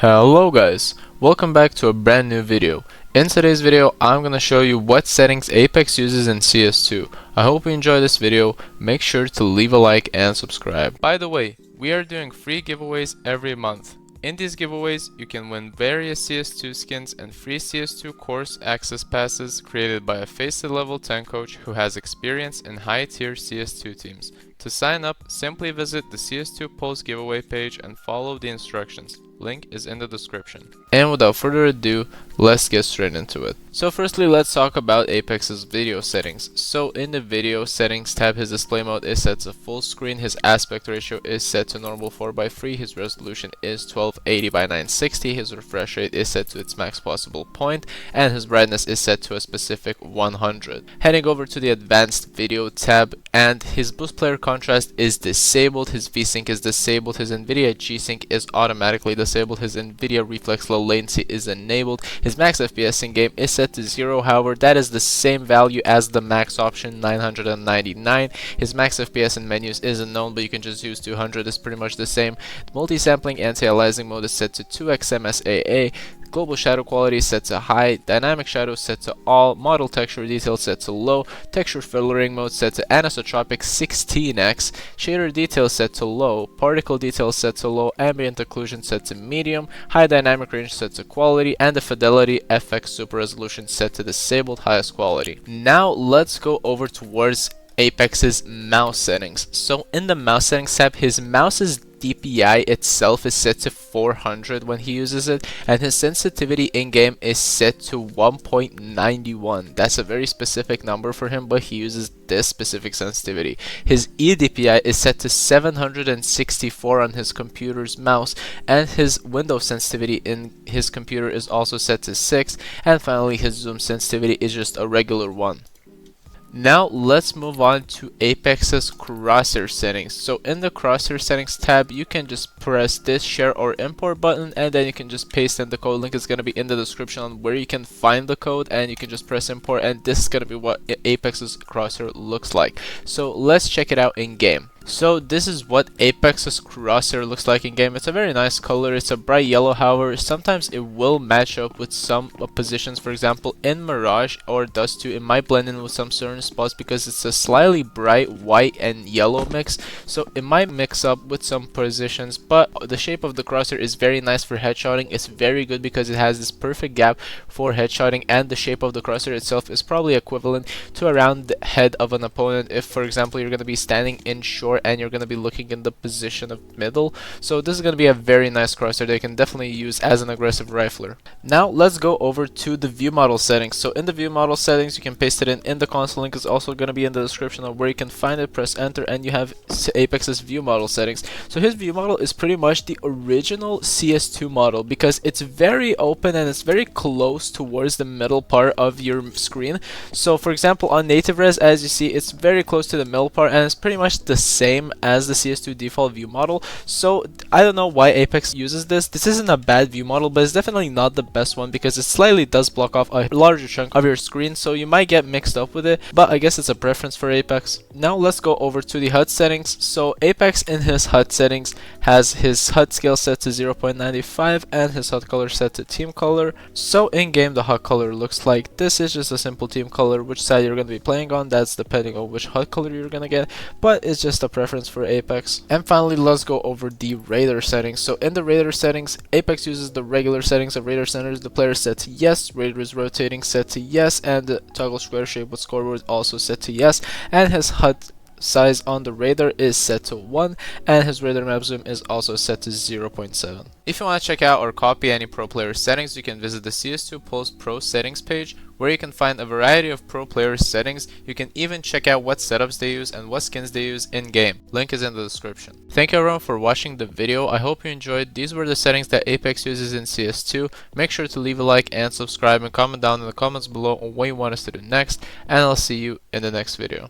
Hello guys, welcome back to a brand new video. In today's video, I'm going to show you what settings apEX uses in CS2. I hope you enjoy this video. Make sure to leave a like and subscribe. By the way, we are doing free giveaways every month. In these giveaways, you can win various CS2 skins and free CS2 course access passes created by a FACEIT level 10 coach who has experience in high tier CS2 teams. To sign up, simply visit the CS2 polls giveaway page and follow the instructions. Link is in the description. And without further ado, let's get straight into it. So firstly, let's talk about apEX's video settings. So in the video settings tab, his display mode is set to full screen, his aspect ratio is set to normal 4:3, his resolution is 1280 by 960, his refresh rate is set to its max possible point, and his brightness is set to a specific 100. Heading over to the advanced video tab, and his boost player contrast is disabled, his VSync is disabled, his NVIDIA G-Sync is automatically disabled, his NVIDIA Reflex low latency is enabled, his max FPS in game is set to 0, however that is the same value as the max option 999. His max FPS in menus is unknown, but you can just use 200, it's pretty much the same. Multi-sampling anti-aliasing mode is set to 2x MSAA. Global shadow quality is set to high, dynamic shadow set to all, model texture detail set to low, texture filtering mode set to anisotropic 16x, shader detail set to low, particle detail set to low, ambient occlusion set to medium, high dynamic range set to quality, and the fidelity FX super resolution set to disabled highest quality. Now let's go over towards apEX's mouse settings. So in the mouse settings tab, his mouse's DPI itself is set to 400 when he uses it, and his sensitivity in game is set to 1.91. That's a very specific number for him, but he uses this specific sensitivity. His eDPI is set to 764 on his computer's mouse, and his window sensitivity in his computer is also set to 6, and finally his zoom sensitivity is just a regular 1. Now let's move on to apEX's Crosshair settings. So in the Crosshair settings tab, you can just press this share or import button, and then you can just paste in the code. Link is going to be in the description on where you can find the code, and you can just press import, and this is going to be what apEX's Crosshair looks like. So let's check it out in game. So this is what apEX's Crosshair looks like in game. It's a very nice color. It's a bright yellow, however sometimes it will match up with some positions. For example, in Mirage or Dust 2, it might blend in with some certain spots because it's a slightly bright white and yellow mix, so it might mix up with some positions. But the shape of the crosshair is very nice for headshotting. It's very good because it has this perfect gap for headshotting, and the shape of the crosshair itself is probably equivalent to around the head of an opponent if, for example, you're going to be standing in short and you're going to be looking in the position of middle. So this is going to be a very nice crosshair that you can definitely use as an aggressive rifler. Now let's go over to the view model settings. So in the view model settings, you can paste it in the console. Link is also going to be in the description of where you can find it. Press enter and you have apEX's view model settings. So his view model is pretty much the original CS2 model because it's very open and it's very close towards the middle part of your screen. So for example, on native res, as you see, it's very close to the middle part and it's pretty much the same as the CS2 default view model. So I don't know why apEX uses this. This isn't a bad view model, but it's definitely not the best one because it slightly does block off a larger chunk of your screen, so you might get mixed up with it, but I guess it's a preference for apEX. Now let's go over to the HUD settings. So apEX in his HUD settings has his HUD scale set to 0.95 and his HUD color set to team color. So in game the HUD color looks like this. Is just a simple team color. Which side you're going to be playing on, that's depending on which HUD color you're going to get, but it's just a preference for apEX. And finally, let's go over the radar settings. So in the radar settings, apEX uses the regular settings of radar centers. The player set to yes, radar is rotating set to yes, and the toggle square shape with scoreboard also set to yes, and his HUD size on the radar is set to 1, and his radar map zoom is also set to 0.7. If you want to check out or copy any pro player settings, you can visit the CS2 Pulse Pro settings page where you can find a variety of pro player settings. You can even check out what setups they use and what skins they use in game. Link is in the description. Thank you everyone for watching the video. I hope you enjoyed. These were the settings that apEX uses in CS2. Make sure to leave a like and subscribe and comment down in the comments below on what you want us to do next, and I'll see you in the next video.